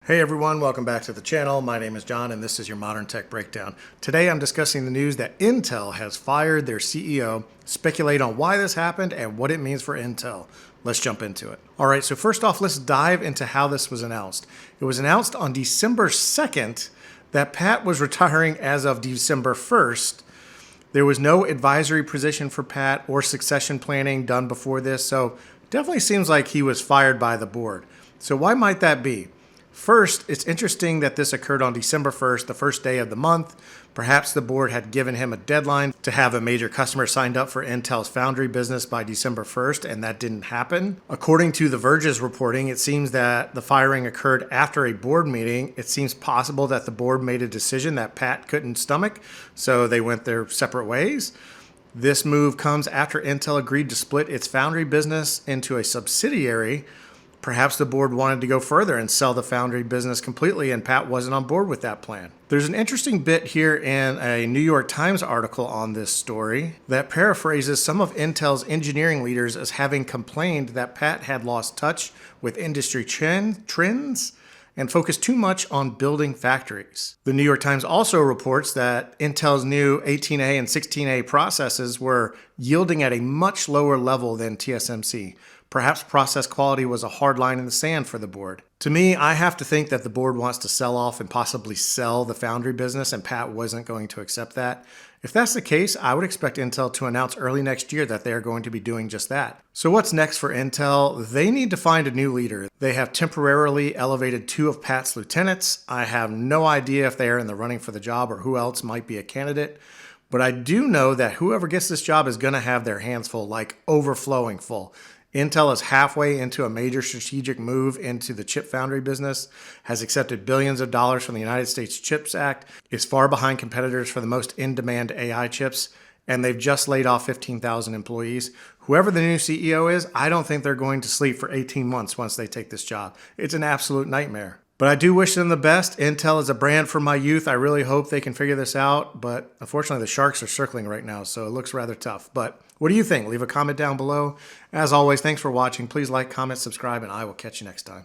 Hey everyone, welcome back to the channel. My name is John and this is your Modern Tech Breakdown. Today I'm discussing the news that Intel has fired their CEO, speculate on why this happened and what it means for Intel. Let's jump into it. All right, so first off, let's dive into how this was announced. It was announced on December 2nd that Pat was retiring as of December 1st. There was no advisory position for Pat or succession planning done before this, so definitely seems like he was fired by the board. So why might that be? First, it's interesting that this occurred on December 1st, the first day of the month. Perhaps the board had given him a deadline to have a major customer signed up for Intel's foundry business by December 1st, and that didn't happen. According to The Verge's reporting, it seems that the firing occurred after a board meeting. It seems possible that the board made a decision that Pat couldn't stomach, so they went their separate ways. This move comes after Intel agreed to split its foundry business into a subsidiary. Perhaps the board wanted to go further and sell the foundry business completely, and Pat wasn't on board with that plan. There's an interesting bit here in a New York Times article on this story that paraphrases some of Intel's engineering leaders as having complained that Pat had lost touch with industry trends and focused too much on building factories. The New York Times also reports that Intel's new 18A and 16A processes were yielding at a much lower level than TSMC. Perhaps process quality was a hard line in the sand for the board. To me, I have to think that the board wants to sell off and possibly sell the foundry business, and Pat wasn't going to accept that. If that's the case, I would expect Intel to announce early next year that they are going to be doing just that. So what's next for Intel? They need to find a new leader. They have temporarily elevated two of Pat's lieutenants. I have no idea if they are in the running for the job or who else might be a candidate. But I do know that whoever gets this job is going to have their hands full, like overflowing full. Intel is halfway into a major strategic move into the chip foundry business, has accepted billions of dollars from the United States CHIPS Act, is far behind competitors for the most in-demand AI chips, and they've just laid off 15,000 employees. Whoever the new CEO is, I don't think they're going to sleep for 18 months once they take this job. It's an absolute nightmare. But I do wish them the best. Intel is a brand for my youth. I really hope they can figure this out. But unfortunately, the sharks are circling right now, so it looks rather tough. But what do you think? Leave a comment down below. As always, thanks for watching. Please like, comment, subscribe, and I will catch you next time.